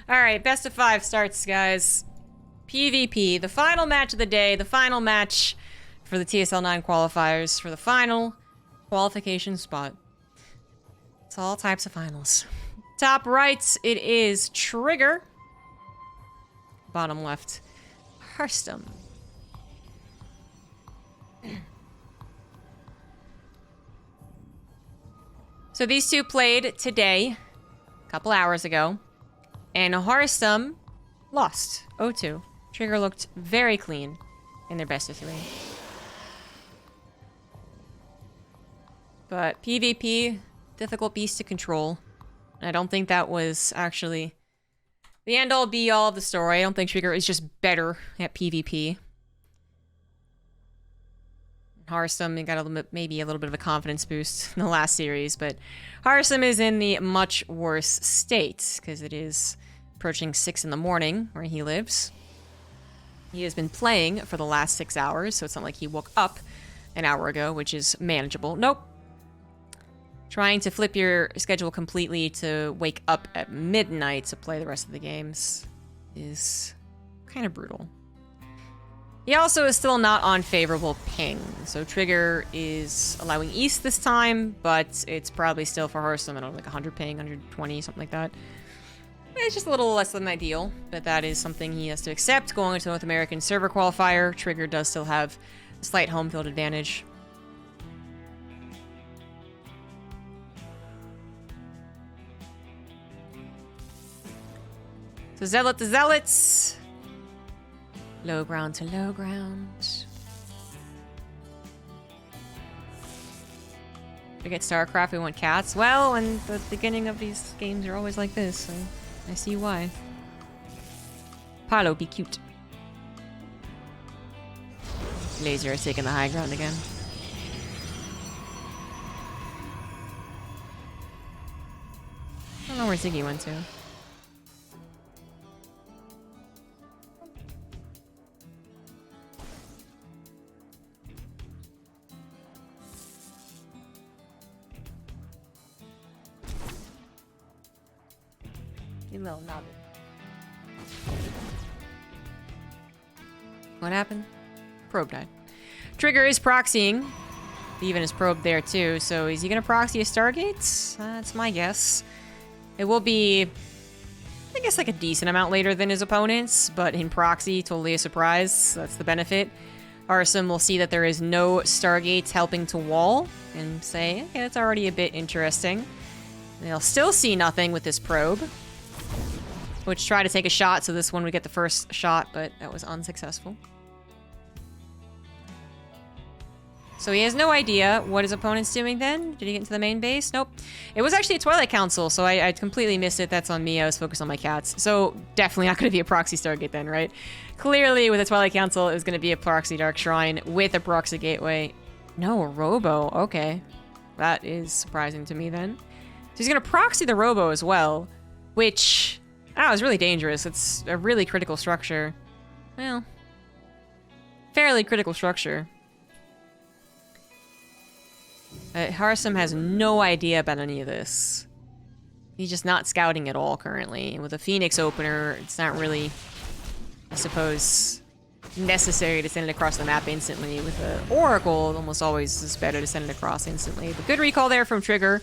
Alright, best of 5 starts, guys. PvP, the final match of the day, the final match for the TSL9 qualifiers, for the final qualification spot. It's all types of finals. Top right, it is Trigger. Bottom left, Harstem. So these two played today, a couple hours ago, and Harstem lost 0-2. Trigger looked very clean in their best of 3. But PvP, difficult beast to control. I don't think that was actually the end-all be-all of the story. I don't think Trigger is just better at PvP. Harstem got a little bit, maybe a little bit of a confidence boost in the last series, but Harstem is in the much worse state because it is approaching 6 in the morning where he lives. He has been playing for the last 6 hours, so it's not like he woke up an hour ago, which is manageable. Nope. Trying to flip your schedule completely to wake up at midnight to play the rest of the games is kind of brutal. He also is still not on favorable ping, so Trigger is allowing east this time, but it's probably still for Harstem, I don't know, like 100 ping, 120, something like that. It's just a little less than ideal, but that is something he has to accept. Going into North American server qualifier, Trigger does still have a slight home field advantage. So Zealot to Zealots. Low ground to low ground. We get StarCraft, we want cats. Well, and the beginning of these games are always like this, so I see why. Palo, be cute. Laser is taking the high ground again. I don't know where Ziggy went to. Little nugget. What happened? Probe died. Trigger is proxying. Even is probe there too, so is he gonna proxy a Stargate? That's my guess. It will be, I guess, like a decent amount later than his opponents, but in proxy, totally a surprise. That's the benefit. Harstem will see that there is no Stargates helping to wall and say, okay, that's already a bit interesting. And they'll still see nothing with this probe, which tried to take a shot, so this one would get the first shot, but that was unsuccessful. So he has no idea what his opponent's doing then. Did he get into the main base? Nope. It was actually a Twilight Council, so I completely missed it. That's on me. I was focused on my cats. So definitely not going to be a proxy Stargate then, right? Clearly, with a Twilight Council, it was going to be a proxy Dark Shrine with a proxy gateway. No, a Robo. Okay. That is surprising to me then. So he's going to proxy the Robo as well, which... oh, it's really dangerous. It's a really critical structure. Well, fairly critical structure. Harstem has no idea about any of this. He's just not scouting at all currently. And with a Phoenix opener, it's not really, I suppose, necessary to send it across the map instantly. With an Oracle, it almost always is better to send it across instantly. But good recall there from Trigger,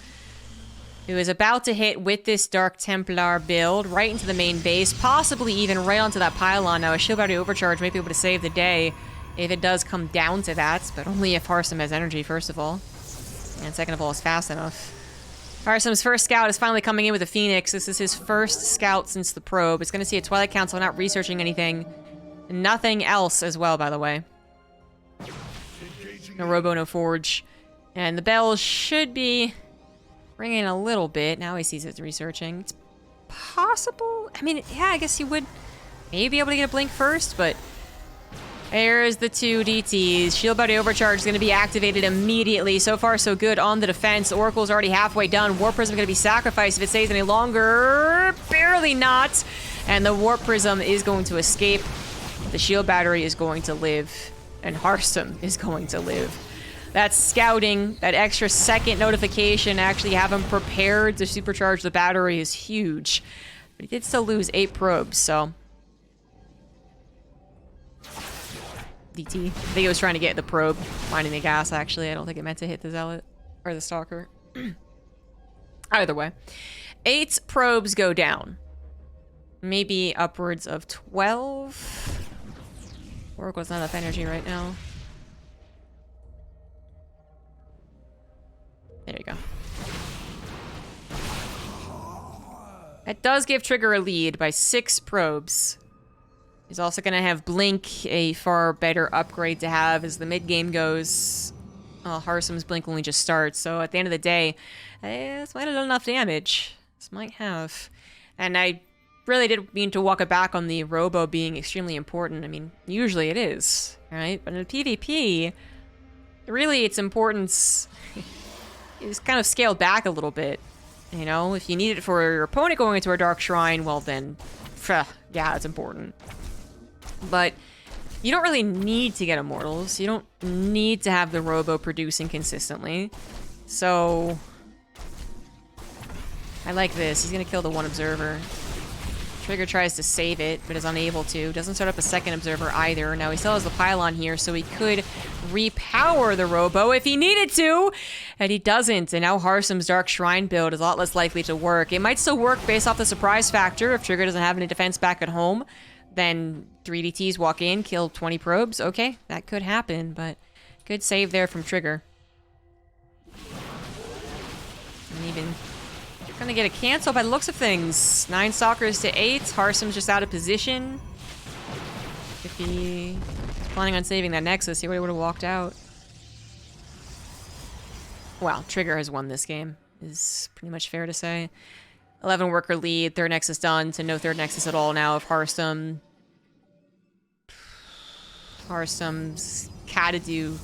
who is about to hit with this Dark Templar build right into the main base, possibly even right onto that pylon. Now, a shield battery overcharge might be able to save the day if it does come down to that, but only if Harstem has energy, first of all. And second of all, is fast enough. Harstem's first scout is finally coming in with a Phoenix. This is his first scout since the probe. It's going to see a Twilight Council, not researching anything. Nothing else as well, by the way. No Robo, no Forge. And the bell should be ringing a little bit. Now he sees it's researching. It's possible. I mean, yeah, I guess he would maybe be able to get a blink first, but there's the two DTs. Shield Battery Overcharge is going to be activated immediately. So far, so good on the defense. Oracle's already halfway done. Warp Prism going to be sacrificed if it stays any longer. Barely not. And the Warp Prism is going to escape. The Shield Battery is going to live. And Harstem is going to live. That scouting, that extra second notification, actually have him prepared to supercharge the battery is huge. But he did still lose 8 probes, so... DT. I think it was trying to get the probe, finding the gas, actually. I don't think it meant to hit the Zealot. Or the Stalker. Either way. 8 probes go down. Maybe upwards of 12. Oracle's not enough energy right now. There you go. That does give Trigger a lead by 6 probes. He's also going to have Blink, a far better upgrade to have as the mid-game goes. Harstem's Blink only just starts, so at the end of the day, this might have done enough damage. This might have. And I really did mean to walk it back on the Robo being extremely important. I mean, usually it is, right? But in PvP, really its importance is kind of scaled back a little bit. You know, if you need it for your opponent going into a Dark Shrine, well then, yeah, it's important. But you don't really need to get Immortals. You don't need to have the Robo producing consistently. So, I like this. He's gonna kill the one Observer. Trigger tries to save it, but is unable to. Doesn't start up a second Observer either. Now he still has the Pylon here, so he could repower the Robo if he needed to, and he doesn't. And now Harstem's Dark Shrine build is a lot less likely to work. It might still work based off the surprise factor. If Trigger doesn't have any defense back at home, then 3DTs walk in, kill 20 probes. Okay, that could happen, but good save there from Trigger. And even gonna get a cancel by the looks of things. 9 Stalkers to 8. Harstem's just out of position. If he was planning on saving that Nexus, he would have walked out. Wow, Trigger has won this game, is pretty much fair to say. 11 worker lead, 3rd Nexus done, to no 3rd Nexus at all now of Harstem. Harstem's gotta do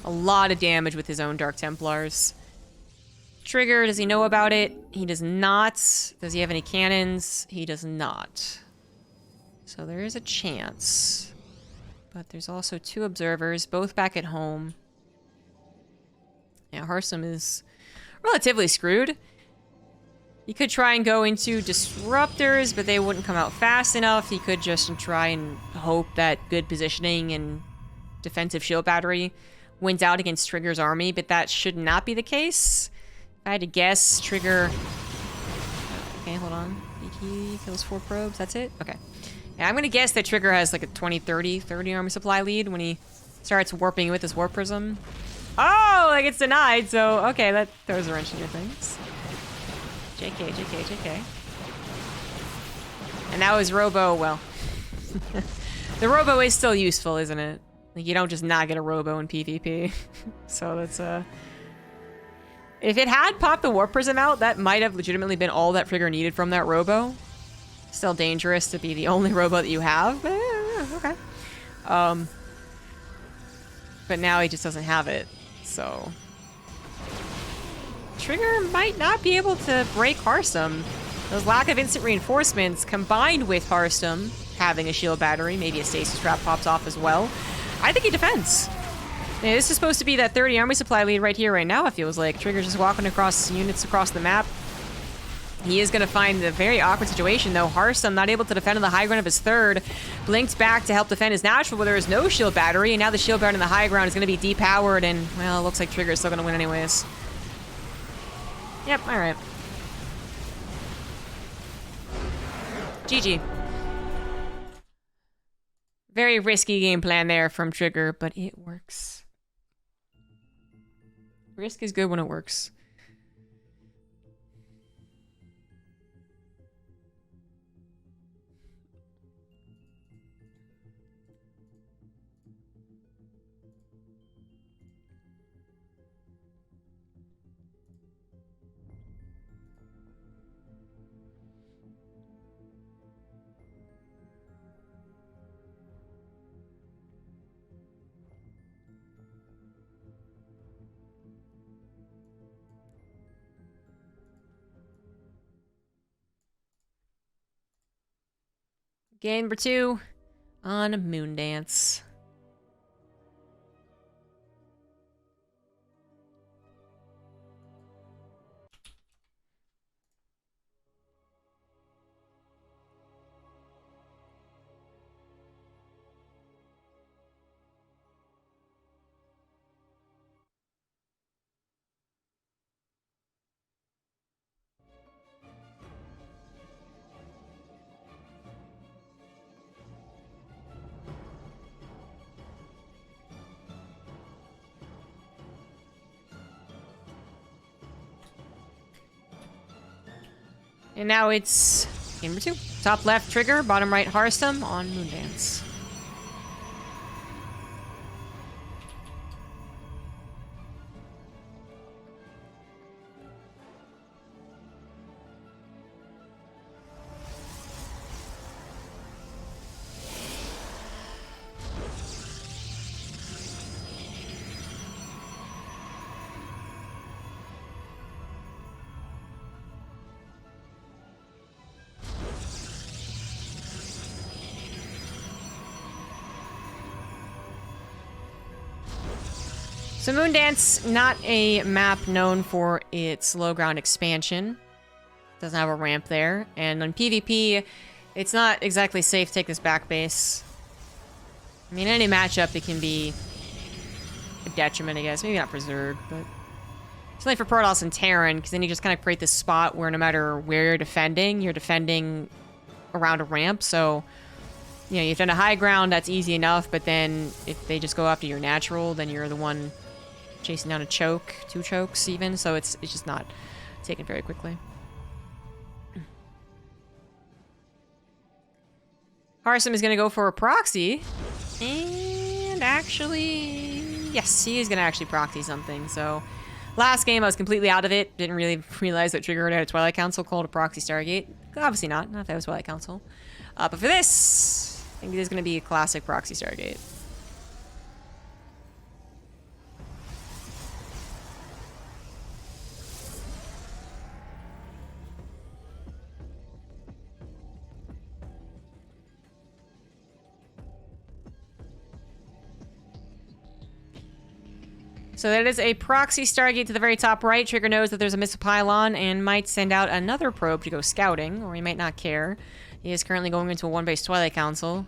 a lot of damage with his own Dark Templars. Trigger, does he know about it? He does not. Does he have any cannons? He does not. So there is a chance. But there's also 2 observers, both back at home. Yeah, Harstem is relatively screwed. He could try and go into disruptors, but they wouldn't come out fast enough. He could just try and hope that good positioning and defensive shield battery wins out against Trigger's army, but that should not be the case. If I had to guess, Trigger... Okay, hold on. He kills 4 probes, that's it? Okay. Yeah, I'm gonna guess that Trigger has like a 30 army supply lead when he starts warping with his Warp Prism. Oh, like it's denied, so okay, that throws a wrench into things. JK, JK, JK. And that was Robo, well... the Robo is still useful, isn't it? Like, you don't just not get a Robo in PvP. So that's, if it had popped the Warp Prism out, that might have legitimately been all that Trigger needed from that Robo. Still dangerous to be the only Robo that you have, but okay. But now he just doesn't have it, so... Trigger might not be able to break Harstem. Those lack of instant reinforcements combined with Harstem having a shield battery, maybe a stasis trap pops off as well. I think he defends. Yeah, this is supposed to be that 30 army supply lead right here, right now, it feels like. Trigger's just walking across units across the map. He is going to find a very awkward situation, though. Harstem not able to defend on the high ground of his 3rd. Blinked back to help defend his natural, where there is no shield battery, and now the shield battery on the high ground is going to be depowered, and, well, it looks like Trigger is still going to win anyways. Yep, alright. GG. Very risky game plan there from Trigger, but it works. Risk is good when it works. Game number 2 on Moondance. And now it's game number 2. Top left, Trigger. Bottom right, Harstem on Moondance. So Moondance, not a map known for its low ground expansion. Doesn't have a ramp there. And on PvP, it's not exactly safe to take this back base. I mean, any matchup, it can be a detriment, I guess. Maybe not for Zerg, but... It's only for Protoss and Terran, because then you just kind of create this spot where no matter where you're defending around a ramp, so... You know, you've done a high ground, that's easy enough, but then if they just go after your natural, then you're the one chasing down a choke, 2 chokes even, so it's just not taken very quickly. Harstem is going to go for a proxy, and actually, yes, he is going to actually proxy something, so... Last game, I was completely out of it, didn't really realize that Trigger had a Twilight Council called a proxy Stargate. Obviously not if that was Twilight Council. But for this, I think it is going to be a classic proxy Stargate. So that is a proxy Stargate to the very top right. Trigger knows that there's a missile pylon and might send out another probe to go scouting, or he might not care. He is currently going into a 1-base Twilight Council.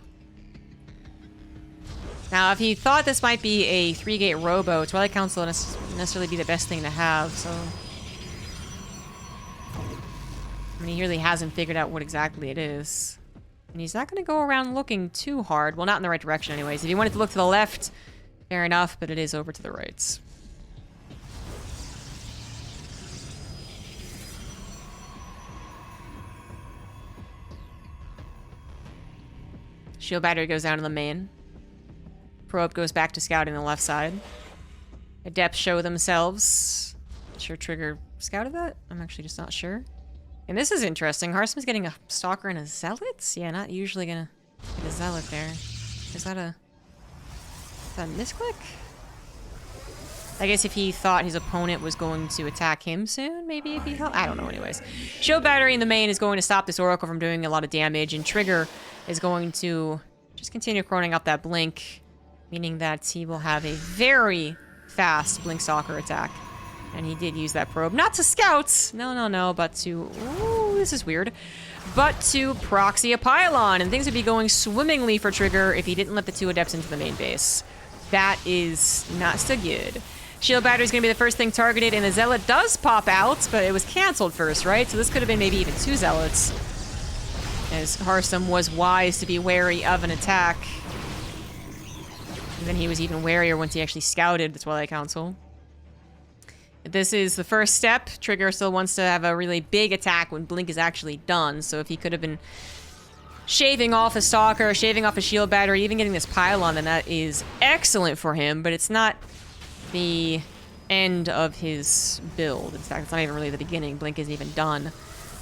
Now, if he thought this might be a 3-gate robo, Twilight Council wouldn't necessarily be the best thing to have, so... I mean, he really hasn't figured out what exactly it is. And he's not going to go around looking too hard. Well, not in the right direction anyways. If he wanted to look to the left... Fair enough, but it is over to the right. Shield battery goes down to the main. Probe goes back to scouting the left side. Adepts show themselves. Not sure Trigger scouted that? I'm actually just not sure. And this is interesting. Harstem's getting a Stalker and a Zealot? Yeah, not usually gonna get a Zealot there. Is that a misclick? I guess if he thought his opponent was going to attack him soon, maybe if he helped. I don't know anyways. Shield battery in the main is going to stop this Oracle from doing a lot of damage, and Trigger is going to just continue chroning up that Blink, meaning that he will have a very fast Blink Stalker attack. And he did use that probe, not to scout, no, but to, ooh, this is weird, but to proxy a pylon, and things would be going swimmingly for Trigger if he didn't let the 2 Adepts into the main base. That is not so good. Shield battery is going to be the first thing targeted, and the Zealot does pop out, but it was canceled first, right? So this could have been maybe even 2 Zealots, as Harstem was wise to be wary of an attack. And then he was even warier once he actually scouted the Twilight Council. This is the first step. Trigger still wants to have a really big attack when Blink is actually done, so if he could have been shaving off a Stalker, shaving off a shield battery, even getting this pylon, then that is excellent for him, but it's not the end of his build. In fact, it's not even really the beginning. Blink isn't even done.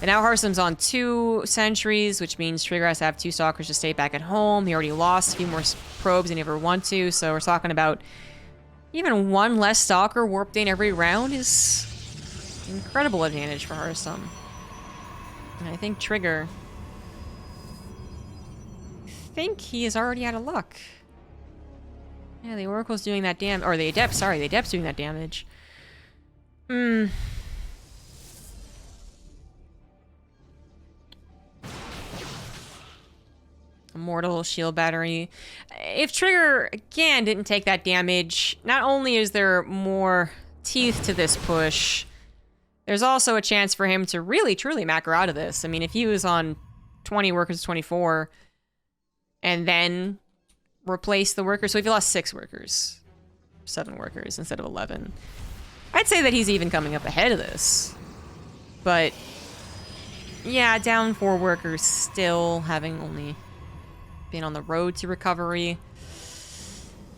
And now Harstem's on 2 sentries, which means Trigger has to have 2 Stalkers to stay back at home. He already lost a few more probes than he ever want to, so we're talking about even 1 less Stalker warped in every round is an incredible advantage for Harstem. And I think Trigger... I think he is already out of luck. Yeah, the Oracle's doing that or the Adept, sorry, the Adept's doing that damage. Immortal shield battery. If Trigger, again, didn't take that damage, not only is there more teeth to this push, there's also a chance for him to really, truly macro out of this. I mean, if he was on 20 workers, 24... and then replace the workers. So if he lost 6 workers, 7 workers instead of 11, I'd say that he's even coming up ahead of this. But Yeah, down 4 workers still, having only been on the road to recovery.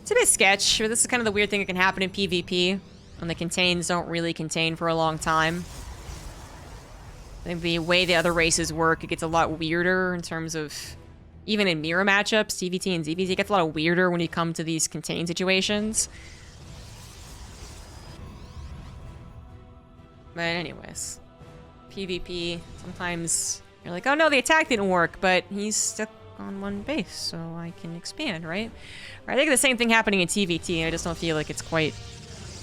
It's a bit sketch, but this is kind of the weird thing that can happen in PvP when the contains don't really contain for a long time. I think the way the other races work, it gets a lot weirder in terms of, even in mirror matchups, TVT and ZVT, it gets a lot weirder when you come to these contain situations. But anyways, PvP, sometimes you're like, oh no, the attack didn't work, but he's stuck on one base, so I can expand, right? I think the same thing happening in TVT, and I just don't feel like it's quite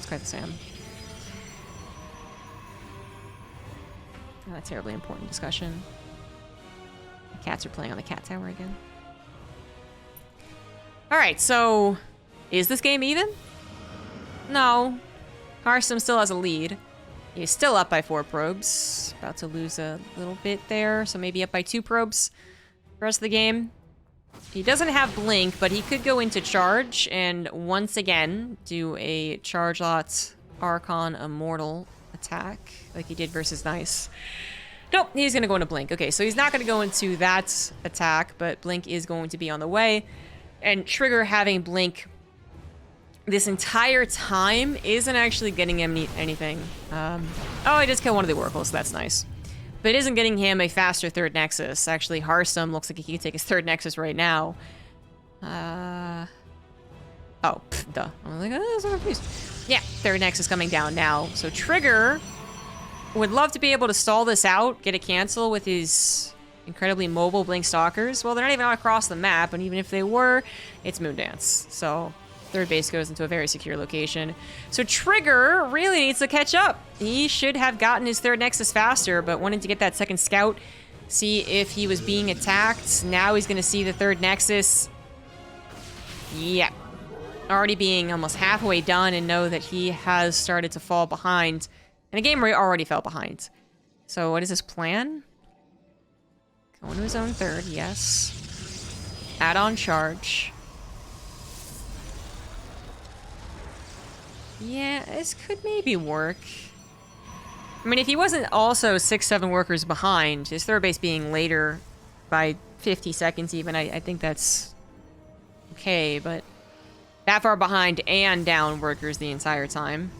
the same. Not a terribly important discussion. The cats are playing on the cat tower again. Alright, so is this game even? No. Harstem still has a lead. He's still up by 4 probes. About to lose a little bit there, so maybe up by 2 probes the rest of the game. He doesn't have Blink, but he could go into charge and once again do a Charge Lot Archon Immortal attack like he did versus Nice. Nope, he's going to go into Blink. Okay, so he's not going to go into that attack, but Blink is going to be on the way. And Trigger having Blink this entire time isn't actually getting him anything. Oh, he does kill one of the Oracles, so that's nice. But it isn't getting him a faster 3rd Nexus. Actually, Harstem looks like he can take his 3rd Nexus right now. Oh, duh. I'm like, oh, so confused. Yeah, 3rd Nexus coming down now. So Trigger would love to be able to stall this out, get a cancel with his incredibly mobile Blink Stalkers. Well, they're not even across the map, and even if they were, it's Moondance. So 3rd base goes into a very secure location. So Trigger really needs to catch up. He should have gotten his 3rd Nexus faster, but wanted to get that 2nd scout, see if he was being attacked. Now he's going to see the 3rd Nexus. Yeah. Already being almost halfway done and know that he has started to fall behind. In a game where he already fell behind. So what is his plan? Go into his own 3rd, yes. Add on charge. Yeah, this could maybe work. I mean, if he wasn't also 6-7 workers behind, his 3rd base being later by 50 seconds even, I think that's okay, but that far behind and down workers the entire time.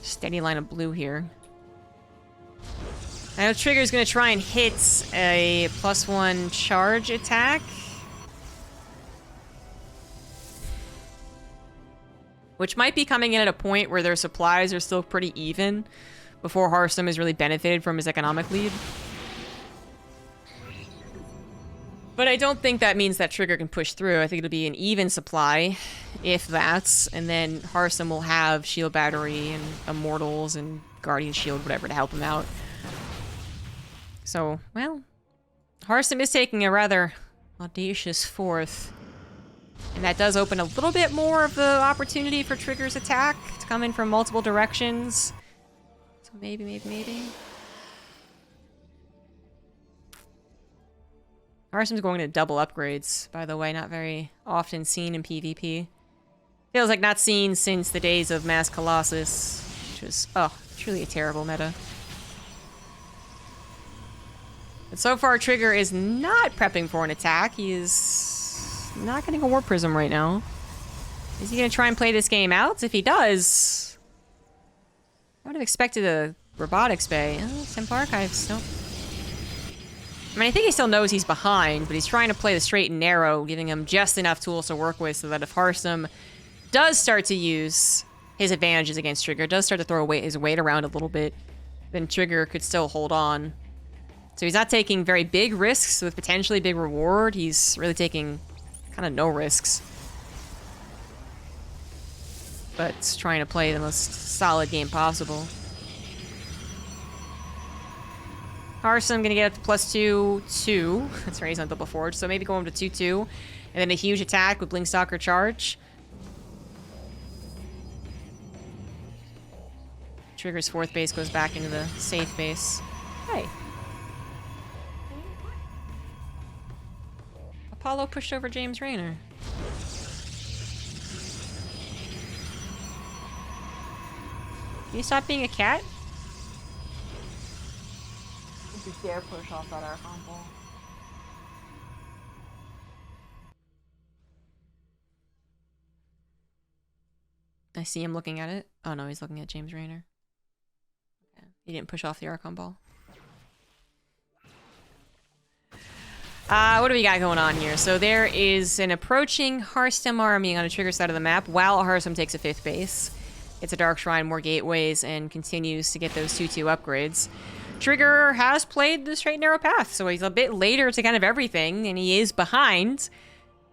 Steady line of blue here. I know Trigger's gonna try and hit a +1 charge attack. Which might be coming in at a point where their supplies are still pretty even before Harstem has really benefited from his economic lead. But I don't think that means that Trigger can push through. I think it'll be an even supply, if that, and then Harstem will have Shield Battery and Immortals and Guardian Shield, whatever, to help him out. So, well, Harstem is taking a rather audacious 4th. And that does open a little bit more of the opportunity for Trigger's attack to come in from multiple directions. So maybe. Harstem's going to double upgrades, by the way, not very often seen in PvP. Feels like not seen since the days of Mass Colossus, which was, oh, truly a terrible meta. But so far, Trigger is not prepping for an attack. He is not getting a Warp Prism right now. Is he going to try and play this game out? If he does, I would have expected a Robotics Bay. Oh, Temple Archives, nope. I mean, I think he still knows he's behind, but he's trying to play the straight and narrow, giving him just enough tools to work with so that if Harstem does start to use his advantages against Trigger, does start to throw his weight around a little bit, then Trigger could still hold on. So he's not taking very big risks with potentially big reward. He's really taking kind of no risks. But trying to play the most solid game possible. Harstem gonna get up to +2/2. That's right, he's on double forge, so maybe going to 2/2. And then a huge attack with Blink Stalker charge. Trigger's 4th base goes back into the safe base. Hey. Apollo pushed over James Rayner. Can you stop being a cat? Just dare push off that Archon ball. I see him looking at it. Oh no, he's looking at James Rayner. Okay. He didn't push off the Archon ball. What do we got going on here? So there is an approaching Harstem army on a Trigger side of the map, while Harstem takes a 5th base. It's a Dark Shrine, more gateways, and continues to get those 2-2 upgrades. Trigger has played the straight and narrow path, so he's a bit later to kind of everything, and he is behind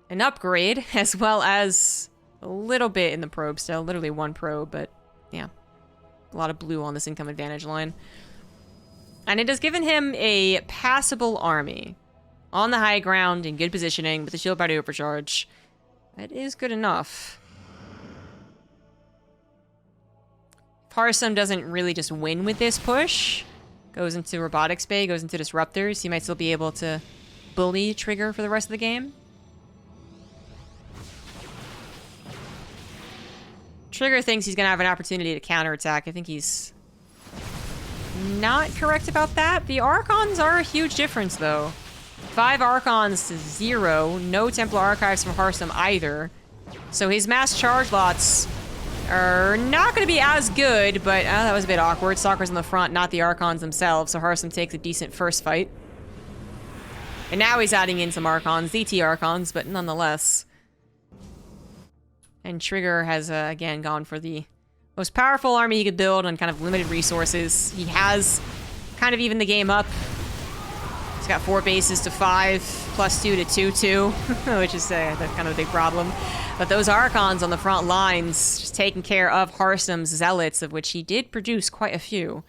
an upgrade, as well as a little bit in the probe still. Literally 1 probe, but yeah. A lot of blue on this income advantage line. And it has given him a passable army. On the high ground, in good positioning, with the shield battery overcharge. That is good enough. If Harstem doesn't really just win with this push, goes into Robotics Bay, goes into Disruptors, he might still be able to bully Trigger for the rest of the game. Trigger thinks he's going to have an opportunity to counterattack. I think he's not correct about that. The Archons are a huge difference, though. 5 Archons to 0. No Templar Archives from Harstem either. So his mass charge lots are not going to be as good, but that was a bit awkward. Stalkers in the front, not the Archons themselves, so Harstem takes a decent first fight. And now he's adding in some Archons, DT Archons, but nonetheless. And Trigger has, again, gone for the most powerful army he could build on kind of limited resources. He has kind of evened the game up. He's got 4 bases to 5, plus 2 to 2-2, which is that's kind of a big problem. But those Archons on the front lines, just taking care of Harstem's Zealots, of which he did produce quite a few.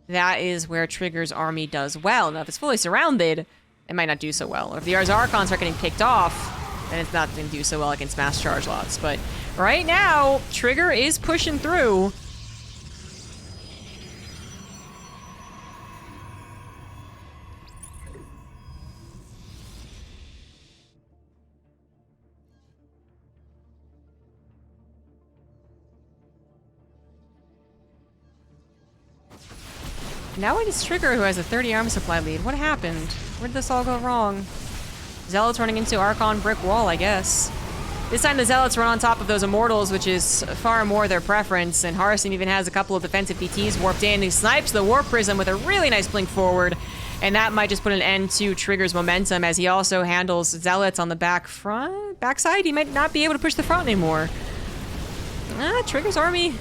That is where Trigger's army does well. Now, if it's fully surrounded, it might not do so well. Or if the Archons are getting picked off, then it's not going to do so well against mass charge lots. But right now, Trigger is pushing through. Now it is Trigger who has a 30 arm supply lead. What happened? Where did this all go wrong? Zealots running into Archon brick wall, I guess. This time the Zealots run on top of those Immortals, which is far more their preference, and Harstem even has a couple of defensive DTs warped in. He snipes the Warp Prism with a really nice blink forward, and that might just put an end to Trigger's momentum, as he also handles Zealots on the backside. He might not be able to push the front anymore. Trigger's army,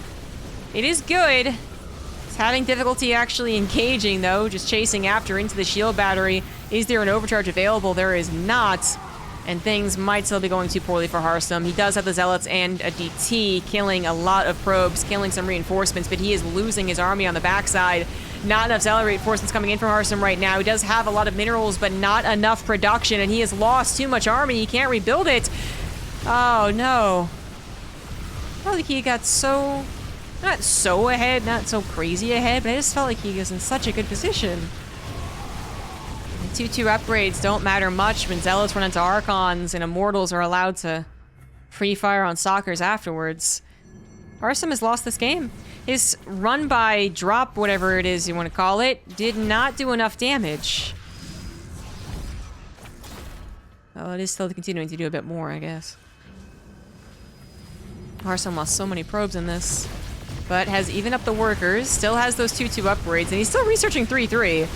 it is good. It's having difficulty actually engaging, though, just chasing after into the shield battery. Is there an overcharge available? There is not. And things might still be going too poorly for Harstem. He does have the Zealots and a DT, killing a lot of probes, killing some reinforcements, but he is losing his army on the backside. Not enough Zealot reinforcements coming in from Harstem right now. He does have a lot of minerals, but not enough production, and he has lost too much army. He can't rebuild it. Oh, no. I felt like he got so... not so ahead, not so crazy ahead, but I just felt like he was in such a good position. 2-2 upgrades don't matter much when Zealots run into Archons and Immortals are allowed to free fire on Stalkers afterwards. Harstem has lost this game. His run by drop, whatever it is you want to call it, did not do enough damage. Well, it is still continuing to do a bit more, I guess. Harstem lost so many probes in this, but has evened up the workers, still has those 2-2 upgrades, and he's still researching 3-3.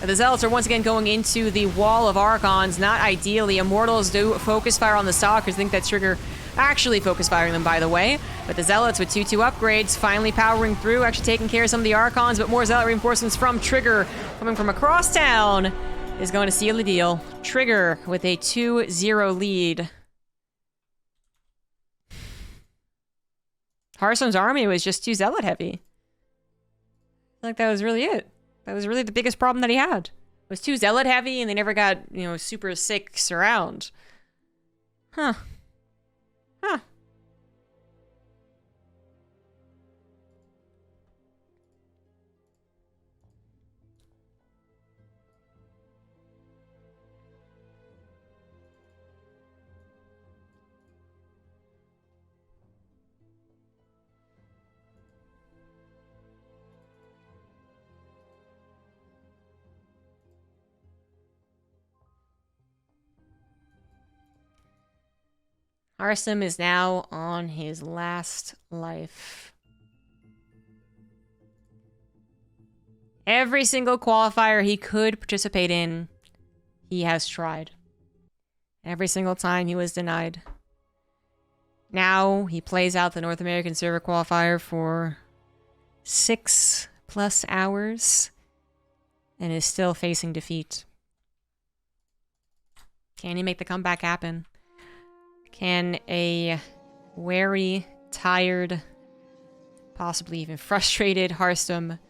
The Zealots are once again going into the wall of Archons, not ideally. Immortals do focus fire on the Stalkers. I think that Trigger actually focus firing them, by the way. But the Zealots with 2-2 upgrades finally powering through, actually taking care of some of the Archons, but more Zealot reinforcements from Trigger coming from across town is going to seal the deal. Trigger with a 2-0 lead. Harstem's army was just too Zealot heavy. I feel like that was really it. That was really the biggest problem that he had. It was too Zealot heavy, and they never got, super sick surround. Huh. Huh. Harstem is now on his last life. Every single qualifier he could participate in, he has tried. Every single time he was denied. Now he plays out the North American server qualifier for 6+ hours and is still facing defeat. Can he make the comeback happen? Can a wary, tired, possibly even frustrated Harstem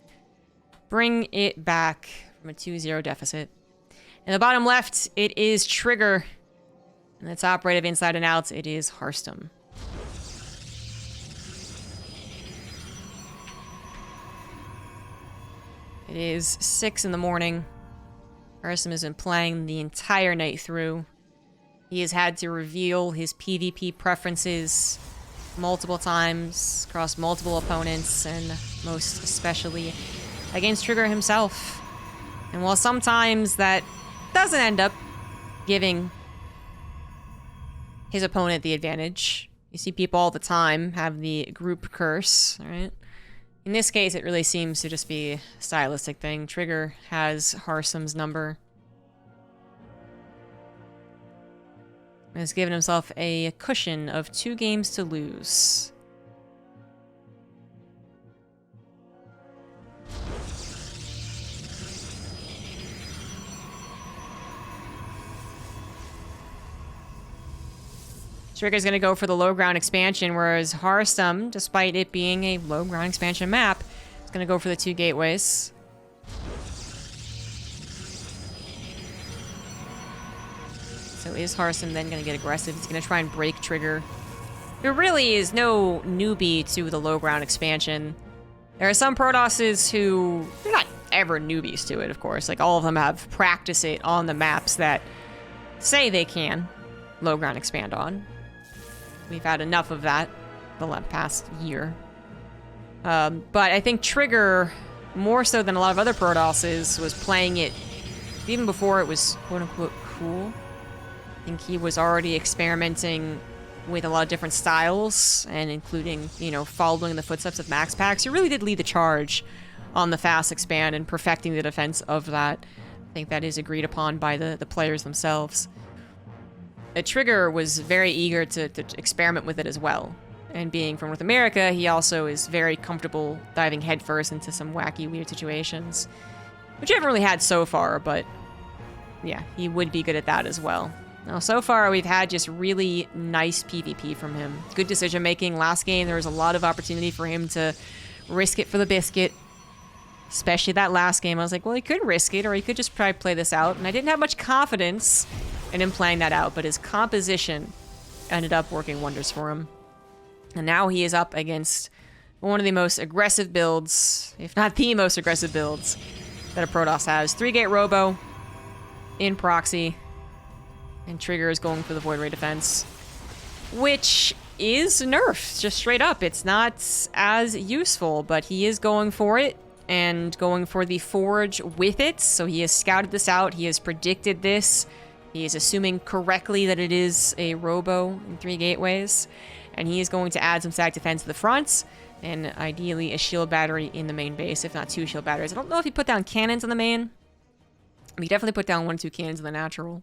bring it back from a 2-0 deficit? In the bottom left, it is Trigger. In the top right of Inside and Outs, it is Harstem. It is 6 in the morning. Harstem has been playing the entire night through. He has had to reveal his PvP preferences multiple times across multiple opponents, and most especially against Trigger himself. And while sometimes that doesn't end up giving his opponent the advantage, you see people all the time have the group curse, right? In this case, it really seems to just be a stylistic thing. Trigger has Harstem's number. Has given himself a cushion of 2 games to lose. Trigger's going to go for the low ground expansion, whereas Harstem, despite it being a low ground expansion map, is going to go for the 2 gateways. So is Harstem then going to get aggressive? He's going to try and break Trigger. There really is no newbie to the low ground expansion. There are some Protosses who, they're not ever newbies to it, of course. Like, all of them have practiced it on the maps that say they can low ground expand on. We've had enough of that the past year. But I think Trigger, more so than a lot of other Protosses, was playing it even before it was quote-unquote cool. I think he was already experimenting with a lot of different styles, and including, you know, following the footsteps of Max Packs. He really did lead the charge on the fast expand and perfecting the defense of that. I think that is agreed upon by the players themselves. Trigger was very eager to experiment with it as well. And being from North America, he also is very comfortable diving headfirst into some wacky, weird situations. Which I haven't really had so far, but yeah, he would be good at that as well. Now, so far, we've had just really nice PvP from him. Good decision-making. Last game, there was a lot of opportunity for him to risk it for the biscuit. Especially that last game. I was like, well, he could risk it, or he could just probably play this out. And I didn't have much confidence in him playing that out, but his composition ended up working wonders for him. And now he is up against one of the most aggressive builds, if not the most aggressive builds, that a Protoss has. 3-gate Robo in proxy. And Trigger is going for the Void Ray defense, which is nerfed, just straight up. It's not as useful, but he is going for it and going for the Forge with it. So he has scouted this out. He has predicted this. He is assuming correctly that it is a Robo in 3 gateways. And he is going to add some stack defense to the front, and ideally a shield battery in the main base, if not 2 shield batteries. I don't know if he put down cannons on the main. But he definitely put down 1 or 2 cannons in the natural.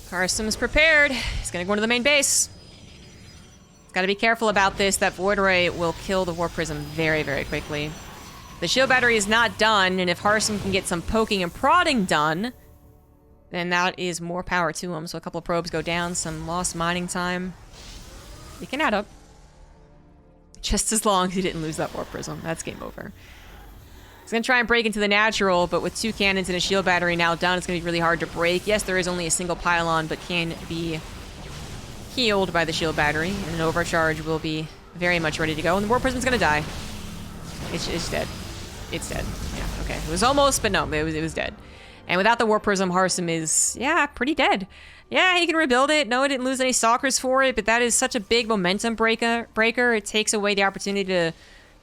Harstem is prepared. He's gonna go into the main base. Gotta be careful about this. That Void Ray will kill the Warp Prism very, very quickly. The shield battery is not done, and if Harstem can get some poking and prodding done, then that is more power to him. So a couple of probes go down, some lost mining time. He can add up. Just as long as he didn't lose that Warp Prism. That's game over. He's going to try and break into the natural, but with 2 cannons and a shield battery now done, it's going to be really hard to break. Yes, there is only a single pylon, but can be healed by the shield battery. And an overcharge will be very much ready to go. And the Warp Prism's going to die. It's dead. It's dead. Yeah, okay. It was almost, but no, it was dead. And without the Warp Prism, Harstem is, yeah, pretty dead. Yeah, he can rebuild it. No, he didn't lose any stalkers for it, but that is such a big momentum breaker. It takes away the opportunity to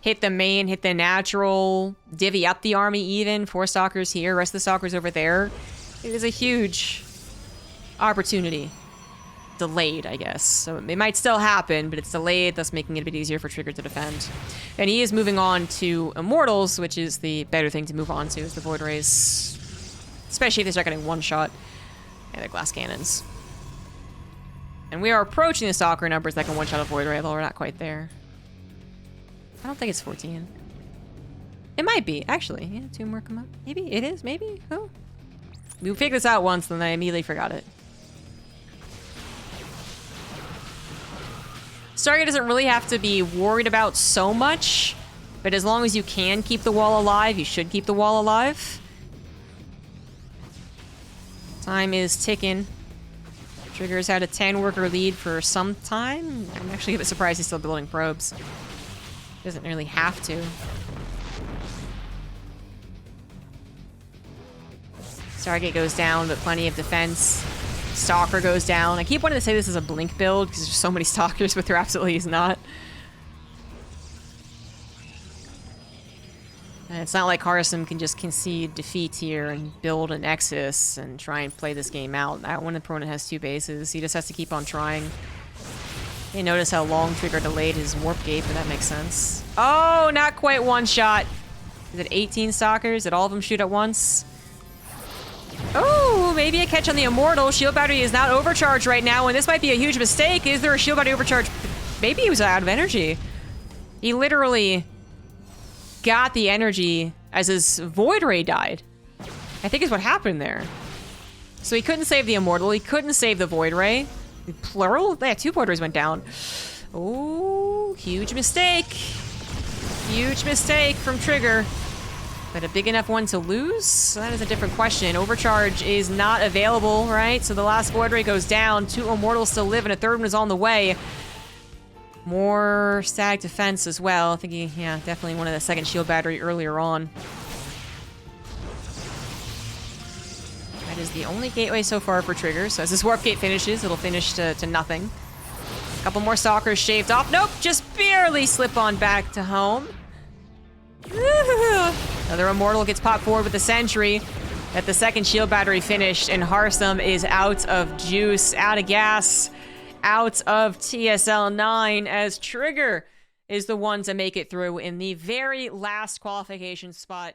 hit the main, hit the natural, divvy up the army even. 4 stalkers here, rest of the stalkers over there. It is a huge opportunity. Delayed, I guess. So it might still happen, but it's delayed, thus making it a bit easier for Trigger to defend. And he is moving on to Immortals, which is the better thing to move on to, is the Void Rays. Especially if they start getting one shot. And the glass cannons. And we are approaching the Stalker numbers that can one-shot a Void Ray, although we're not quite there. I don't think it's 14. It might be, actually. Yeah, 2 more come up. Maybe it is, maybe? Oh. We figured this out once, then I immediately forgot it. Stargate doesn't really have to be worried about so much, but as long as you can keep the wall alive, you should keep the wall alive. Time is ticking. Trigger's had a 10-worker lead for some time. I'm actually a bit surprised he's still building probes. Doesn't really have to. Stargate goes down, but plenty of defense. Stalker goes down. I keep wanting to say this is a blink build because there's so many stalkers, but there absolutely is not. And it's not like Harstem can just concede defeat here and build a Nexus and try and play this game out. That one opponent has 2 bases. He just has to keep on trying. You notice how long Trigger delayed his warp gate, but that makes sense. Oh, not quite one shot. Is it 18 stalkers? Did all of them shoot at once? Oh, maybe a catch on the Immortal. Shield battery is not overcharged right now, and this might be a huge mistake. Is there a shield battery overcharge? Maybe he was out of energy. He literally got the energy as his Void Ray died. I think is what happened there. So he couldn't save the Immortal. He couldn't save the Void Ray. Plural? Yeah, 2 Void Rays went down. Oh, huge mistake. Huge mistake from Trigger. But a big enough one to lose? That is a different question. Overcharge is not available, right? So the last Void Ray goes down. 2 Immortals still live, and a 3rd one is on the way. More static defense as well. I think he, yeah, definitely wanted a 2nd shield battery earlier on. That is the only gateway so far for Trigger. So as this warp gate finishes, it'll finish to nothing. A couple more stalkers shaved off. Nope, just barely slip on back to home. Another Immortal gets popped forward with the Sentry. At the 2nd shield battery finished, and Harstem is out of juice, out of gas, out of TSL9, as Trigger is the one to make it through in the very last qualification spot.